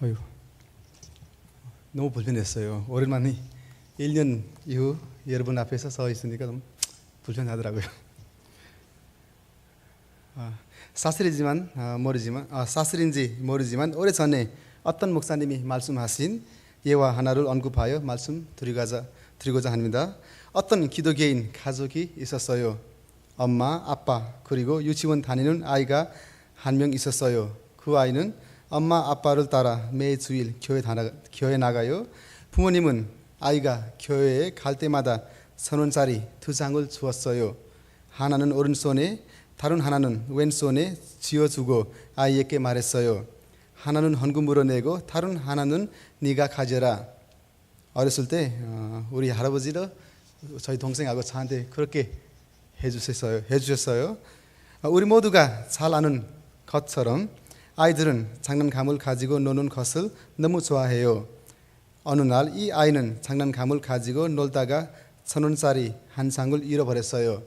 어휴, 너무 불편했어요. 오랜만에 1년 이후 여러분 앞에서 서 있으니까 너무 불편하더라고요. 사실인지 모르지만 오래전에 어떤 목사님이 말씀하신 예화 하나를 언급하여 말씀 드리고자 합니다. 어떤 기독교인 가족이 있었어요. 엄마, 아빠, 그리고 유치원 다니는 아이가 한 명 있었어요. 그 아이는 엄마, 아빠를 따라 매주일 교회 나가요. 부모님은 아이가 교회에 갈 때마다 1,000원짜리 2장을 주었어요. 하나는 오른손에, 다른 하나는 왼손에 쥐어주고 아이에게 말했어요. 하나는 헌금으로 내고 다른 하나는 네가 가져라. 어렸을 때 우리 할아버지도 저희 동생하고 저한테 그렇게 해주셨어요. 우리 모두가 잘 아는 것처럼 아이들은 장난감을 가지고 노는 것을 너무 좋아해요. 어느 날 이 아이는 장난감을 가지고 놀다가 1,000원짜리 한 장을 잃어버렸어요.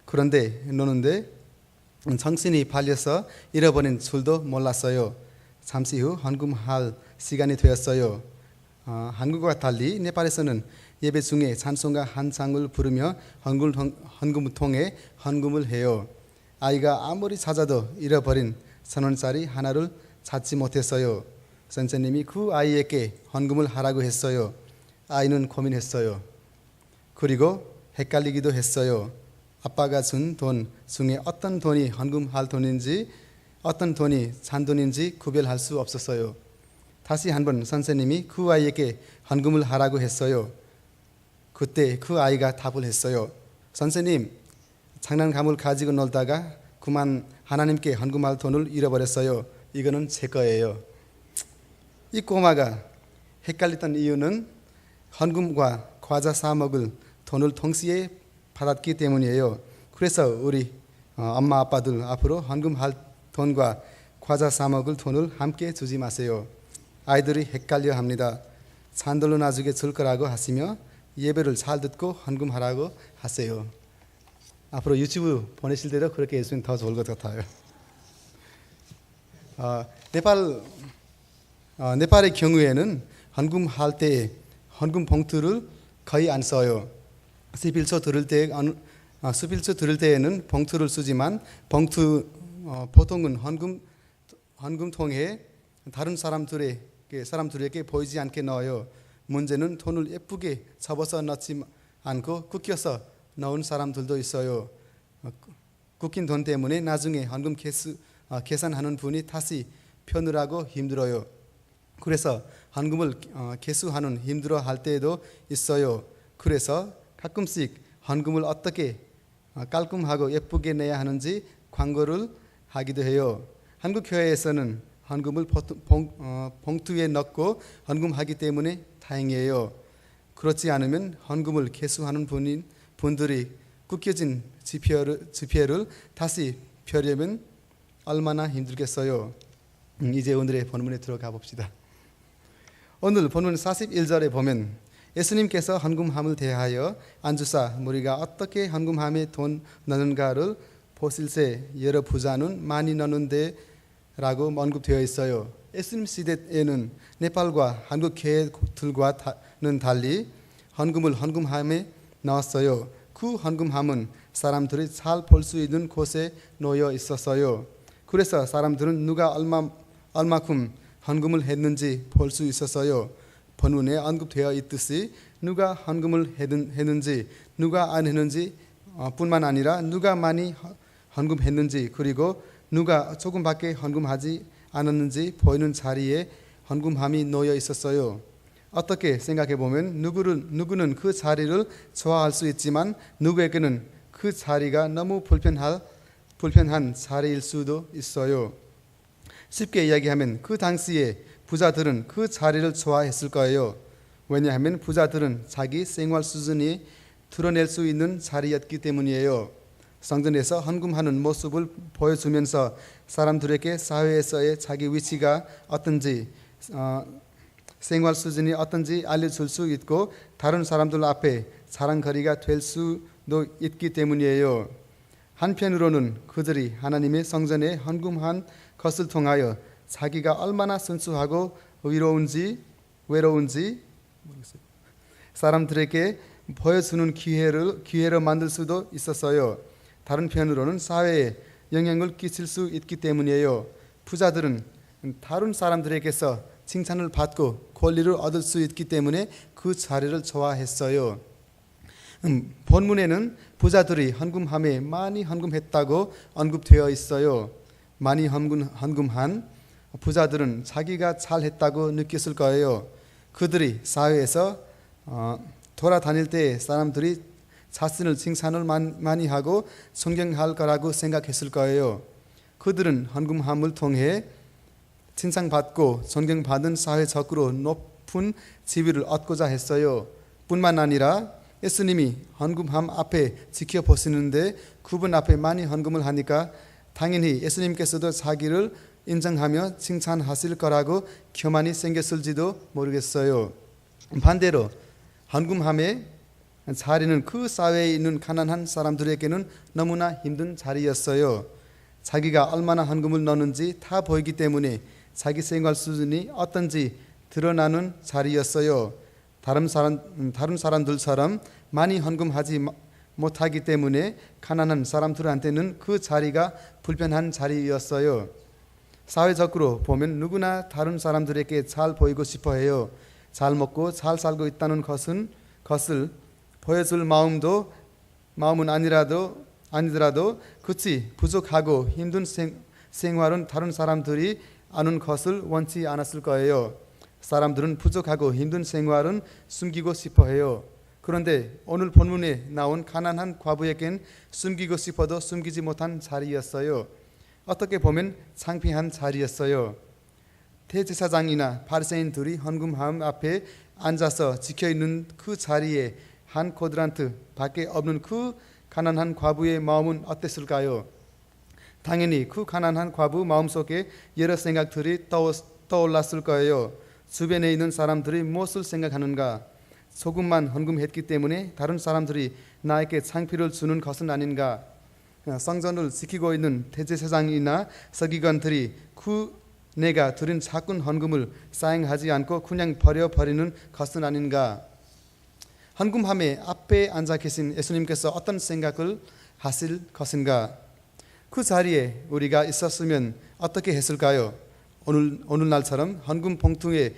그런데 노는데 정신이 팔려서 잃어버린 줄도 몰랐어요. 잠시 후 헌금할 시간이 되었어요. 한국과 달리 네팔에서는 예배 중에 찬송가 한 장을 부르며 헌금통에 헌금을 해요. 아이가 아무리 찾아도 잃어버린 1,000원짜리 하나를 찾지 못했어요. 선생님이 그 아이에게 헌금을 하라고 했어요. 아이는 고민했어요. 그리고 헷갈리기도 했어요. 아빠가 준 돈 중에 어떤 돈이 헌금할 돈인지 어떤 돈이 잔돈인지 구별할 수 없었어요. 다시 한번 선생님이 그 아이에게 헌금을 하라고 했어요. 그때 그 아이가 답을 했어요. 선생님, 장난감을 가지고 놀다가 그만 하나님께 헌금할 돈을 잃어버렸어요. 이거는 제 거예요. 이 꼬마가 헷갈렸던 이유는 헌금과 과자 사 먹을 돈을 동시에 받았기 때문이에요. 그래서 우리 엄마 아빠들 앞으로 헌금할 돈과 과자 사 먹을 돈을 함께 주지 마세요. 아이들이 헷갈려 합니다. 잔돈로 나중에 줄 거라고 하시며 예배를 잘 듣고 헌금하라고 하세요. 앞으로 유튜브 보내실 때도 그렇게 해주면 더 좋을 것 같아요. 네팔의 경우에는 헌금할 때 헌금 봉투를 거의 안 써요. 수필서 들을 때에는 봉투를 쓰지만 보통은 헌금통에 다른 사람들에게 보이지 않게 넣어요. 문제는 돈을 예쁘게 접어서 넣지 않고 구겨서 넣은 사람들도 있어요. 구긴 돈 때문에 나중에 헌금 계산하는 분이 다시 펴느라고 힘들어요. 그래서 헌금을 계수하는 힘들어할 때도 있어요. 그래서 가끔씩 헌금을 어떻게 깔끔하고 예쁘게 내야 하는지 광고를 하기도 해요. 한국 교회에서는 헌금을 봉투에 넣고 헌금하기 때문에 다행이에요. 그렇지 않으면 헌금을 계수하는 분들이 구겨진 지폐를 다시 펴려면 얼마나 힘들겠어요. 이제 오늘의 본문에 들어가 봅시다. 오늘 본문 41절에 보면 예수님께서 헌금함을 대하여 안주사 무리가 어떻게 헌금함에 돈 넣는가를 보실세 여러 부자는 많이 넣는데 라고 언급되어 있어요. 예수님 시대에는 네팔과 한국 교회들과는 달리 헌금을 헌금함에 넣었어요. 그 헌금함은 사람들이 잘 볼 수 있는 곳에 놓여 있었어요. 그래서 사람들은 누가 얼마큼 헌금을 했는지 볼 수 있었어요. 본문에 언급되어 있듯이 누가 헌금을 했는지 누가 안 했는지 뿐만 아니라 누가 많이 헌금했는지 그리고 누가 조금밖에 헌금하지 않았는지 보이는 자리에 헌금함이 놓여 있었어요. 어떻게 생각해 보면 누구는 그 자리를 좋아할 수 있지만 누구에게는 그 자리가 너무 불편한 자리일 수도 있어요. 쉽게 이야기하면 그 당시에 부자들은 그 자리를 좋아했을 거예요. 왜냐하면 부자들은 자기 생활 수준이 드러낼 수 있는 자리였기 때문이에요. 성전에서 헌금하는 모습을 보여주면서 사람들에게 사회에서의 자기 위치가 어떤지 생활 수준이 어떤지 알려줄 수 있고 다른 사람들 앞에 자랑거리가 될 수도 있기 때문이에요. 한편으로는 그들이 하나님의 성전에 헌금한 것을 통하여 자기가 얼마나 순수하고 외로운지 모르겠어요. 사람들에게 보여주는 기회로 만들 수도 있었어요. 다른 편으로는 사회에 영향을 끼칠 수 있기 때문이에요. 부자들은 다른 사람들에게서 칭찬을 받고 권리를 얻을 수 있기 때문에 그 자리를 좋아했어요. 본문에는 부자들이 헌금함에 많이 헌금했다고 언급되어 있어요. 많이 헌금한 부자들은 자기가 잘했다고 느꼈을 거예요. 그들이 사회에서 돌아다닐 때 사람들이 자신을 칭찬을 많이 하고 존경할 거라고 생각했을 거예요. 그들은 헌금함을 통해 칭찬받고 존경받은 사회적으로 높은 지위를 얻고자 했어요. 뿐만 아니라 예수님이 헌금함 앞에 지켜보시는데 그분 앞에 많이 헌금을 하니까 당연히 예수님께서도 자기를 인정하며 칭찬하실 거라고 교만이 생겼을지도 모르겠어요. 반대로 헌금함의 자리는 그 사회에 있는 가난한 사람들에게는 너무나 힘든 자리였어요. 자기가 얼마나 헌금을 넣는지 다 보이기 때문에 자기 생활 수준이 어떤지 드러나는 자리였어요. 다른 사람들처럼 많이 헌금하지 못하기 때문에 가난한 사람들한테는 그 자리가 불편한 자리였어요. 사회적으로 보면 누구나 다른 사람들에게 잘 보이고 싶어 해요. 잘 먹고 잘 살고 있다는 것을 보여줄 마음은 아니더라도 그치 부족하고 힘든 생활은 다른 사람들이 아는 것을 원치 않았을 거예요. 사람들은 부족하고 힘든 생활은 숨기고 싶어 해요. 그런데 오늘 본문에 나온 가난한 과부에겐 숨기고 싶어도 숨기지 못한 자리였어요. 어떻게 보면 창피한 자리였어요. 대제사장이나 바리새인들이 헌금함 앞에 앉아서 지켜있는 그 자리에 한 쿼드란트 밖에 없는 그 가난한 과부의 마음은 어땠을까요? 당연히 그 가난한 과부 마음속에 여러 생각들이 떠올랐을 거예요. 주변에 있는 사람들이 무엇을 생각하는가? 조금만 헌금했기 때문에 다른 사람들이 나에게 창피를 주는 것은 아닌가? 성전을 지키고 있는 대제사장이나 서기관들이 내가 드린 작은 헌금을 사용하지 않고 그냥 버려버리는 것은 아닌가? 헌금함에 앞에 앉아 계신 예수님께서 어떤 생각을 하실 것인가? 그 자리에 우리가 있었으면 어떻게 했을까요? 오늘날처럼 헌금 봉투를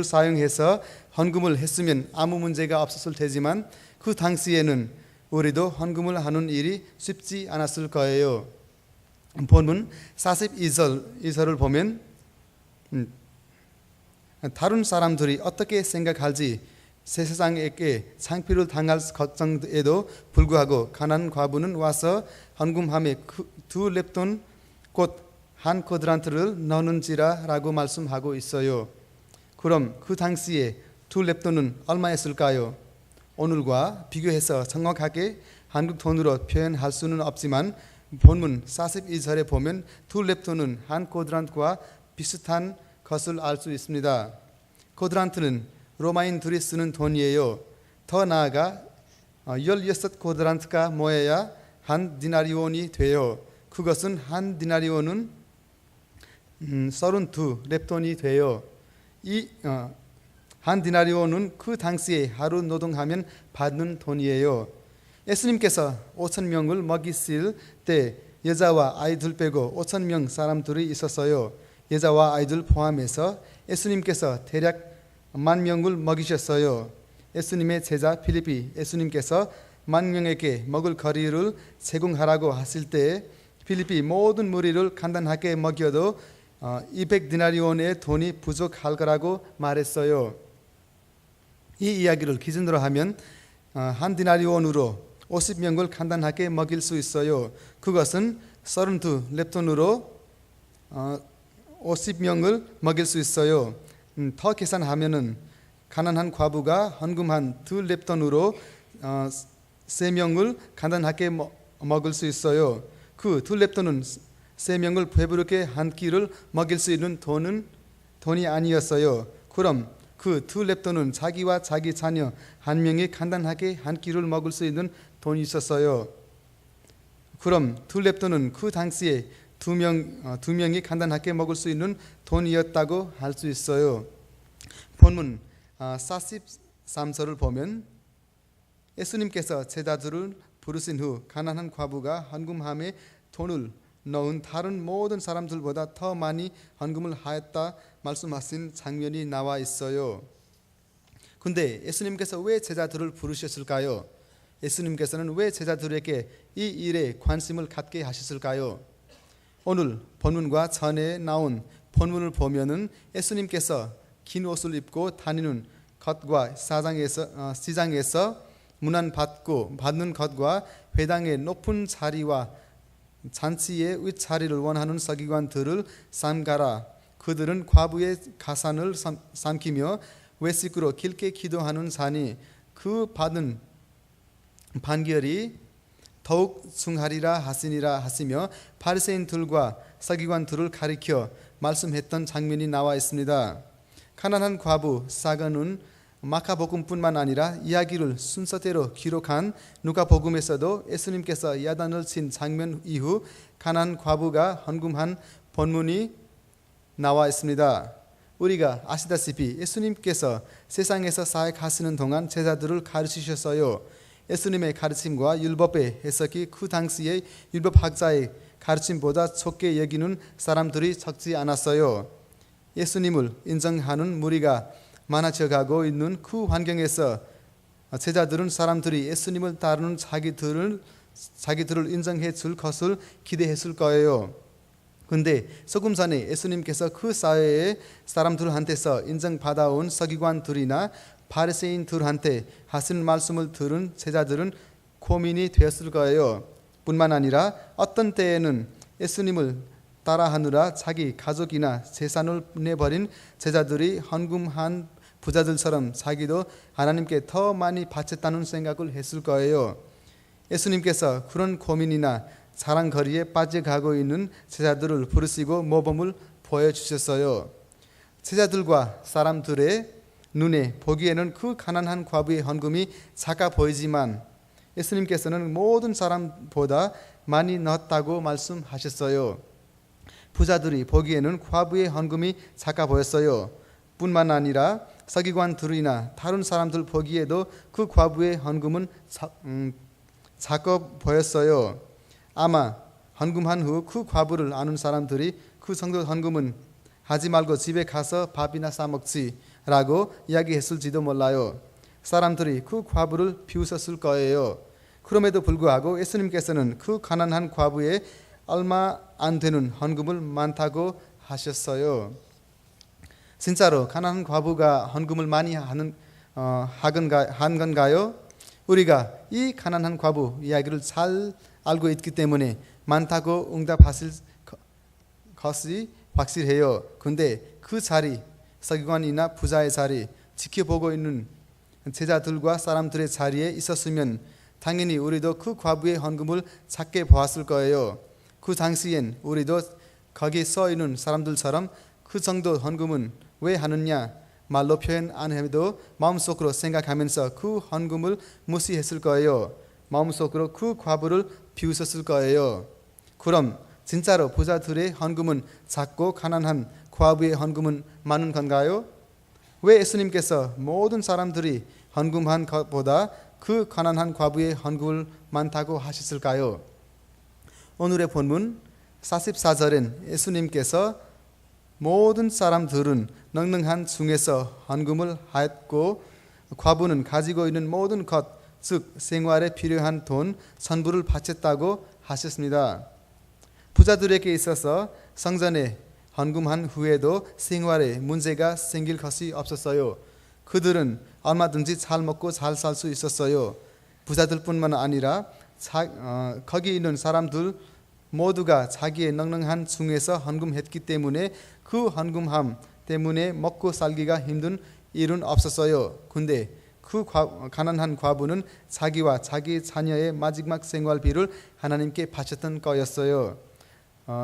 사용해서 헌금을 했으면 아무 문제가 없었을 테지만 그 당시에는 우리도 헌금을 하는 일이 쉽지 않았을 거예요. 본문 42절을 보면 다른 사람들이 어떻게 생각할지 세상에게 창피를 당할 걱정에도 불구하고 가난한 과부는 와서 헌금함에 두 렙돈 곧 한 쿼드란트를 넣는지라라고 말씀하고 있어요. 그럼 그 당시에 두 렙돈은 얼마였을까요? 오늘과 비교해서 정확하게 한국 돈으로 표현할 수는 없지만 본문 42절에 보면 두 렙돈은 한 쿼드란트와 비슷한 것을 알 수 있습니다. 쿼드란트는 로마인들이 쓰는 돈이에요. 더 나아가 16쿼드란트가 모여야 한 디나리온이 돼요. 그것은 한 디나리온은 32 렙돈이 돼요. 한 디나리온은 그 당시에 하루 노동하면 받는 돈이에요. 예수님께서 5,000명을 먹이실 때 여자와 아이들 빼고 5,000명 사람들이 있었어요. 여자와 아이들 포함해서 예수님께서 대략 10,000명을 먹이셨어요. 예수님의 제자 필립이 예수님께서 10,000명에게 먹을 거리를 제공하라고 하실 때 필립이 모든 무리를 간단하게 먹여도 200디나리온의 돈이 부족할 거라고 말했어요. 이 이야기를 기준으로 하면 한 디나리온으로 50명을 간단하게 먹일 수 있어요. 그것은 32 렙돈으로 50명을 먹일 수 있어요. 더 계산하면은 가난한 과부가 헌금한 2 렙돈으로 3명을 간단하게 먹을 수 있어요. 그 2 렙돈은 3명을 배부르게 한 끼를 먹일 수 있는 돈이 아니었어요. 그럼 그 2 렙돈은 자기와 자기 자녀 한 명이 간단하게 한 끼를 먹을 수 있는 돈이 있었어요. 그럼 2 렙돈은 그 당시에 두 명이 간단하게 먹을 수 있는 돈이었다고 할 수 있어요. 본문 43절을 보면 예수님께서 제자들을 부르신 후 가난한 과부가 헌금함에 돈을 넣은 다른 모든 사람들보다 더 많이 헌금을 하였다 말씀하신 장면이 나와 있어요. 근데 예수님께서 왜 제자들을 부르셨을까요? 예수님께서는 왜 제자들에게 이 일에 관심을 갖게 하셨을까요? 오늘 본문과 전에 나온 본문을 보면은 예수님께서 긴 옷을 입고 다니는 것과 시장에서 문안받는 것과 회당의 높은 자리와 잔치의 윗자리를 원하는 서기관들을 삼가라. 그들은 과부의 가산을 삼키며 외식으로 길게 기도하는 자니 그 받은 판결이 더욱 중하리라 하시니라 하시며 바리새인들과 서기관들을 가리켜 말씀했던 장면이 나와 있습니다. 가난한 과부 사건은 마가복음뿐만 아니라 이야기를 순서대로 기록한 누가복음에서도 예수님께서 야단을 친 장면 이후 가난한 과부가 헌금한 본문이 나와 있습니다. 우리가 아시다시피 예수님께서 세상에서 사역하시는 동안 제자들을 가르치셨어요. 예수님의 가르침과 율법의 해석이 그 당시의 율법학자의 가르침보다 적게 여기는 사람들이 적지 않았어요. 예수님을 인정하는 무리가 많아져가고 있는 그 환경에서 제자들은 사람들이 예수님을 따르는 자기들을 인정해 줄 것을 기대했을 거예요. 근데 조금 전에 예수님께서 그 사회의 사람들한테서 인정받아온 서기관들이나 바리새인들한테 하신 말씀을 들은 제자들은 고민이 되었을 거예요. 뿐만 아니라 어떤 때에는 예수님을 따라하느라 자기 가족이나 재산을 내버린 제자들이 헌금한 부자들처럼 자기도 하나님께 더 많이 바쳤다는 생각을 했을 거예요. 예수님께서 그런 고민이나 자랑거리에 빠져가고 있는 제자들을 부르시고 모범을 보여주셨어요. 제자들과 사람들의 눈에 보기에는 그 가난한 과부의 헌금이 작아 보이지만 예수님께서는 모든 사람보다 많이 넣었다고 말씀하셨어요. 부자들이 보기에는 과부의 헌금이 작아 보였어요. 뿐만 아니라 서기관들이나 다른 사람들 보기에도 그 과부의 헌금은 작아 보였어요. 아마 헌금한 후 그 과부를 아는 사람들이 그 정도 헌금은 하지 말고 집에 가서 밥이나 사 먹지라고 이야기했을지도 몰라요. 사람들이 그 과부를 비웃었을 거예요. 그럼에도 불구하고 예수님께서는 그 가난한 과부의 얼마 안 되는 헌금을 많다고 하셨어요. 진짜로 가난한 과부가 헌금을 많이 한 건가요? 우리가 이 가난한 과부 이야기를 잘 알고 있기 때문에 많다고 응답하실 것이 확실해요. 근데 그 자리, 서기관이나 부자의 자리, 지켜보고 있는 제자들과 사람들의 자리에 있었으면 당연히 우리도 그 과부의 헌금을 작게 보았을 거예요. 그 당시엔 우리도 거기 서 있는 사람들처럼 그 정도 헌금은 왜 하느냐 말로 표현 안 해도 마음속으로 생각하면서 그 헌금을 무시했을 거예요. 마음속으로 그 과부를 비웃었을 거예요. 그럼 진짜로 부자들의 헌금은 작고 가난한 과부의 헌금은 많은 건가요? 왜 예수님께서 모든 사람들이 헌금한 것보다 그 가난한 과부의 헌금을 많다고 하셨을까요? 오늘의 본문 44절엔 예수님께서 모든 사람들은 넉넉한 중에서 헌금을 하였고 과부는 가지고 있는 모든 것, 즉 생활에 필요한 돈 전부를 바쳤다고 하셨습니다. 부자들에게 있어서 성전에 헌금한 후에도 생활에 문제가 생길 것이 없었어요. 그들은 얼마든지 잘 먹고 잘 살 수 있었어요. 부자들뿐만 아니라 거기 있는 사람들 모두가 자기의 넉넉한 중에서 헌금했기 때문에 그 헌금함 때문에 먹고 살기가 힘든 일은 없었어요. 근데 그 가난한 과부는 자기와 자기 자녀의 마지막 생활비를 하나님께 바쳤던 거였어요.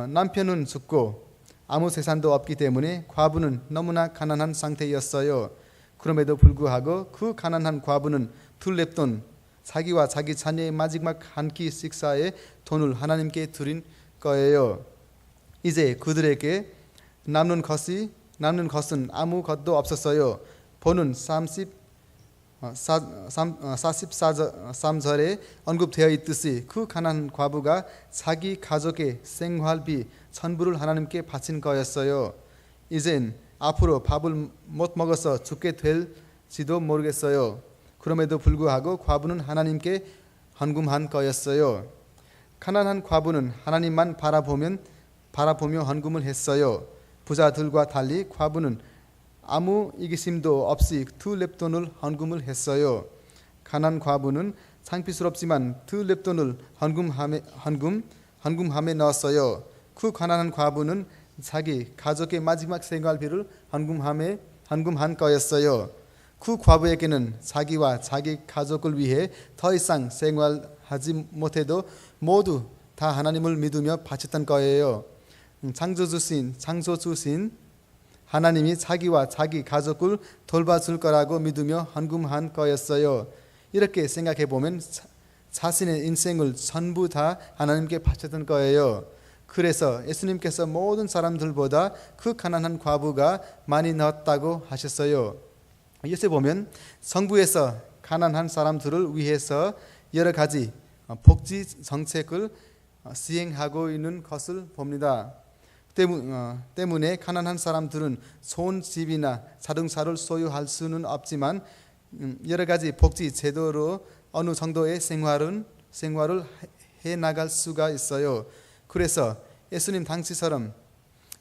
남편은 죽고 아무 재산도 없기 때문에 과부는 너무나 가난한 상태였어요. 그럼에도 불구하고 그 가난한 과부는 둘랩돈 자기와 자기 자녀의 마지막 한 끼 식사에 돈을 하나님께 드린 거예요. 이제 그들에게 남는 것은 아무것도 없었어요. 본문 43절에 언급되어 있듯이 그 가난한 과부가 자기 가족의 생활비 전부를 하나님께 바친 거였어요. 이젠 앞으로 밥을 못 먹어서 죽게 될지도 모르겠어요. 그럼에도 불구하고 과부는 하나님께 헌금한 거였어요. 가난한 과부는 하나님만 바라보며 헌금을 했어요. 부자들과 달리 과부는 아무 이기심도 없이 2렙돈을 헌금을 했어요. 가난한 과부는 창피스럽지만 2렙돈을 헌금함에 넣었어요. 그 가난한 과부는 자기 가족의 마지막 생활비를 헌금한 거였어요. 그 과부에게는 자기와 자기 가족을 위해 더 이상 생활하지 못해도 모두 다 하나님을 믿으며 바쳤던 거예요. 창조 주신 하나님이 자기와 자기 가족을 돌봐줄 거라고 믿으며 헌금한 거였어요. 이렇게 생각해 보면 자신의 인생을 전부 다 하나님께 바쳤던 거예요. 그래서 예수님께서 모든 사람들보다 그 가난한 과부가 많이 넣었다고 하셨어요. 이것에 보면 정부에서 가난한 사람들을 위해서 여러 가지 복지 정책을 시행하고 있는 것을 봅니다. 때문에 가난한 사람들은 좋은 집이나 자동차를 소유할 수는 없지만 여러 가지 복지 제도로 어느 정도의 생활을 해나갈 수가 있어요. 그래서 예수님 당시처럼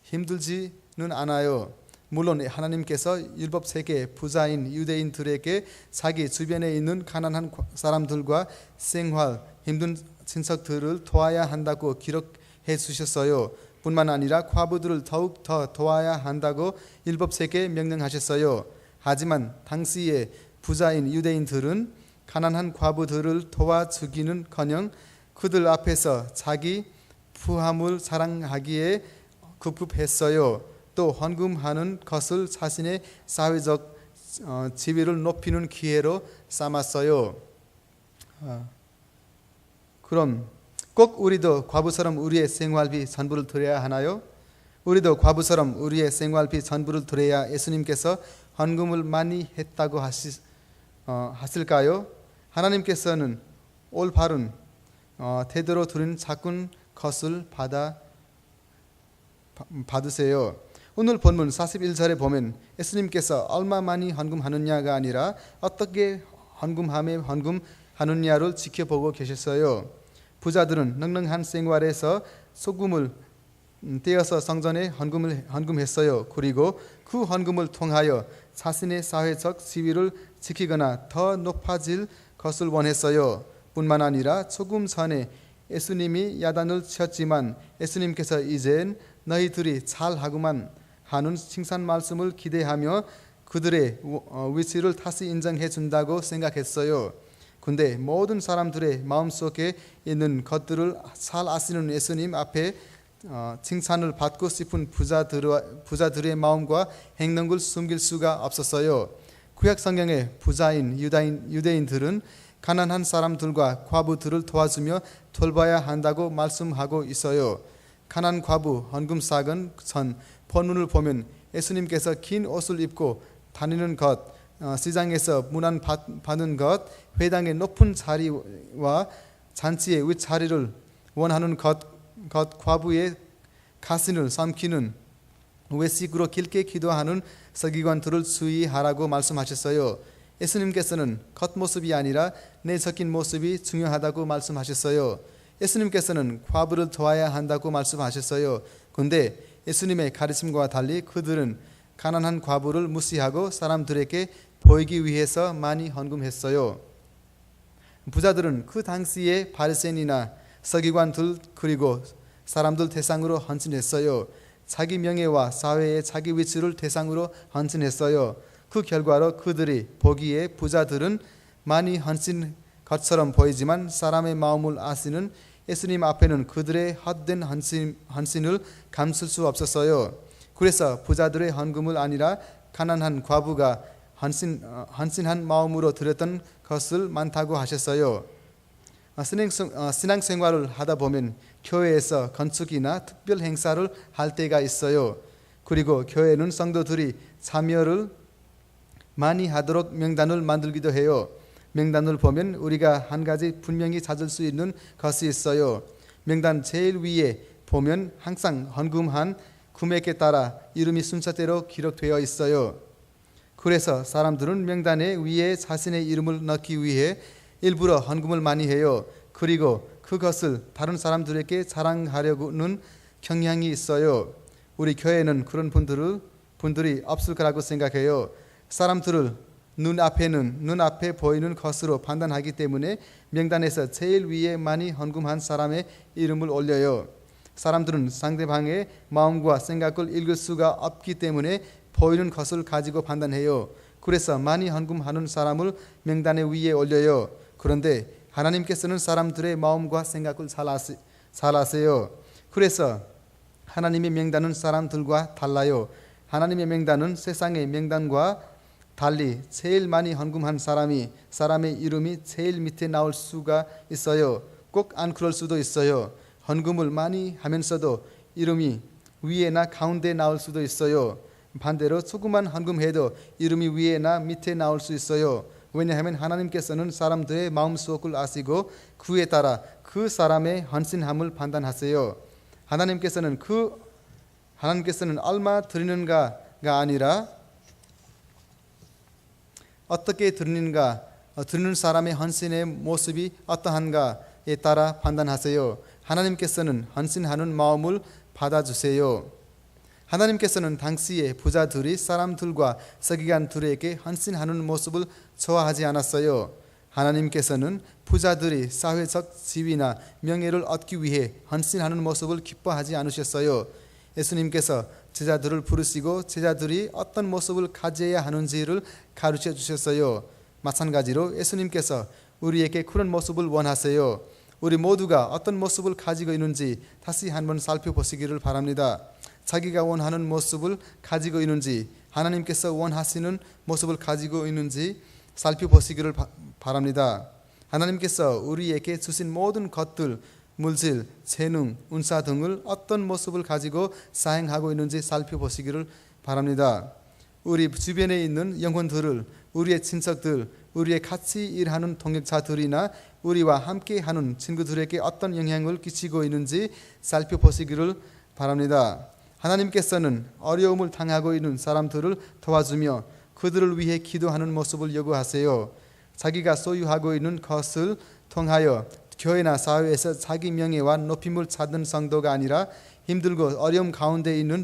힘들지는 않아요. 물론 하나님께서 율법 세계 부자인 유대인들에게 자기 주변에 있는 가난한 사람들과 생활 힘든 친척들을 도와야 한다고 기록해 주셨어요. 뿐만 아니라 과부들을 더욱 더 도와야 한다고 율법 세계에 명령하셨어요. 하지만 당시에 부자인 유대인들은 가난한 과부들을 도와주기는커녕 그들 앞에서 자기 부함을 자랑하기에 급급했어요. 또 헌금하는 것을 자신의 사회적 지위를 높이는 기회로 삼았어요. 그럼 꼭 우리도 과부처럼 우리의 생활비 전부를 드려야 하나요? 우리도 과부처럼 우리의 생활비 전부를 드려야 예수님께서 헌금을 많이 했다고 하실까요? 하나님께서는 올바른 태도로 드린 작은 것을 받으세요. 오늘 본문 41절에 보면 예수님께서 얼마 많이 헌금하느냐가 아니라 어떻게 헌금하느냐를 지켜보고 계셨어요. 부자들은 넉넉한 생활에서 소금을 떼어서 성전에 헌금했어요. 그리고 그 헌금을 통하여 자신의 사회적 지위를 지키거나 더 높아질 것을 원했어요. 뿐만 아니라 조금 전에 예수님이 야단을 쳤지만 예수님께서 이젠 너희들이 잘하구만 하는 칭찬 말씀을 기대하며 그들의 위치를 다시 인정해 준다고 생각했어요. 근데 모든 사람들의 마음속에 있는 것들을 잘 아시는 예수님 앞에 칭찬을 받고 싶은 부자들의 마음과 행동을 숨길 수가 없었어요. 구약 성경의 부자인 유대인들은 가난한 사람들과 과부들을 도와주며 돌봐야 한다고 말씀하고 있어요. 가난 과부 헌금삭은 전 본문을 보면 예수님께서 긴 옷을 입고 다니는 것, 시장에서 문안 받는 것, 회당의 높은 자리와 잔치의 윗자리를 원하는 것 과부의 가신을 삼키는 외식으로 길게 기도하는 서기관들을 주의하라고 말씀하셨어요. 예수님께서는 겉모습이 아니라 내적인 모습이 중요하다고 말씀하셨어요. 예수님께서는 과부를 도와야 한다고 말씀하셨어요. 그런데 예수님의 가르침과 달리 그들은 가난한 과부를 무시하고 사람들에게 보이기 위해서 많이 헌금했어요. 부자들은 그 당시에 바리새인이나 서기관들 그리고 사람들 대상으로 헌신했어요. 자기 명예와 사회의 자기 위치를 대상으로 헌신했어요. 그 결과로 그들이 보기에 부자들은 많이 헌신 것처럼 보이지만 사람의 마음을 아시는 예수님 앞에는 그들의 헛된 헌신을 감출 수 없었어요. 그래서 부자들의 헌금을 아니라 가난한 과부가 헌신한 마음으로 드렸던 것을 많다고 하셨어요. 신앙생활을 하다 보면 교회에서 건축이나 특별 행사를 할 때가 있어요. 그리고 교회는 성도들이 참여를 많이 하도록 명단을 만들기도 해요. 명단을 보면 우리가 한 가지 분명히 찾을 수 있는 것이 있어요. 명단 제일 위에 보면 항상 헌금한 금액에 따라 이름이 순서대로 기록되어 있어요. 그래서 사람들은 명단에 위에 자신의 이름을 넣기 위해 일부러 헌금을 많이 해요. 그리고 그것을 다른 사람들에게 자랑하려고는 경향이 있어요. 우리 교회는 그런 분들이 없을 거라고 생각해요. 사람들을 눈앞에 보이는 것으로 판단하기 때문에 명단에서 제일 위에 많이 헌금한 사람의 이름을 올려요. 사람들은 상대방의 마음과 생각을 읽을 수가 없기 때문에 보이는 것을 가지고 판단해요. 그래서 많이 헌금하는 사람을 명단에 위에 올려요. 그런데 하나님께서는 사람들의 마음과 생각을 잘 아세요. 그래서 하나님의 명단은 사람들과 달라요. 하나님의 명단은 세상의 명단과 달리 제일 많이 헌금한 사람의 이름이 제일 밑에 나올 수가 있어요. 꼭 안 그럴 수도 있어요. 헌금을 많이 하면서도 이름이 위에나 가운데 나올 수도 있어요. 반대로 조금만 헌금해도 이름이 위에나 밑에 나올 수 있어요. 왜냐하면 하나님께서는 사람들의 마음속을 아시고 그에 따라 그 사람의 헌신함을 판단하세요. 하나님께서는 얼마 드리는가가 아니라 어떻게 드리는가, 드리는 사람의 헌신의 모습이 어떠한가에 따라 판단하세요. 하나님께서는 헌신하는 마음을 받아주세요. 하나님께서는 당시의 부자들이 사람들과 서기관들에게 헌신하는 모습을 좋아하지 않았어요. 하나님께서는 부자들이 사회적 지위나 명예를 얻기 위해 헌신하는 모습을 기뻐하지 않으셨어요. 예수님께서 제자들을 부르시고 제자들이 어떤 모습을 가져야 하는지를 가르쳐 주셨어요. 마찬가지로 예수님께서 우리에게 그런 모습을 원하세요. 우리 모두가 어떤 모습을 가지고 있는지 다시 한번 살펴보시기를 바랍니다. 자기가 원하는 모습을 가지고 있는지, 하나님께서 원하시는 모습을 가지고 있는지 살펴보시기를 바랍니다. 하나님께서 우리에게 주신 모든 것들, 물질, 재능, 은사 등을 어떤 모습을 가지고 사용하고 있는지 살펴보시기를 바랍니다. 우리 주변에 있는 영혼들을, 우리의 친척들, 우리의 같이 일하는 동역자들이나 우리와 함께하는 친구들에게 어떤 영향을 끼치고 있는지 살펴보시기를 바랍니다. 하나님께서는 어려움을 당하고 있는 사람들을 도와주며 그들을 위해 기도하는 모습을 요구하세요. 자기가 소유하고 있는 것을 통하여 교회나 사회에서 자기 명예와 높임을 찾는 성도가 아니라 힘들고 어려움 가운데 있는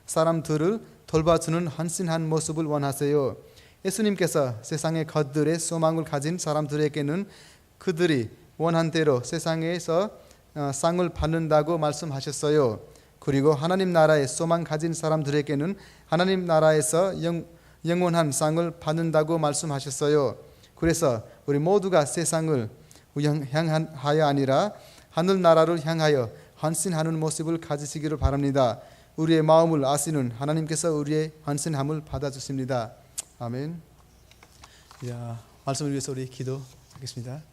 사람들을 돌봐주는 헌신한 모습을 원하세요. 예수님께서 세상의 것들에 소망을 가진 사람들에게는 그들이 원한 대로 세상에서 상을 받는다고 말씀하셨어요. 그리고 하나님 나라에 소망 가진 사람들에게는 하나님 나라에서 영원한 상을 받는다고 말씀하셨어요. 그래서 우리 모두가 세상을 향하여 아니라 하늘나라를 향하여 헌신하는 모습을 가지시기를 바랍니다. 우리의 마음을 아시는 하나님께서 우리의 헌신함을 받아주십니다. 아멘. 말씀을 위해서 우리 기도하겠습니다.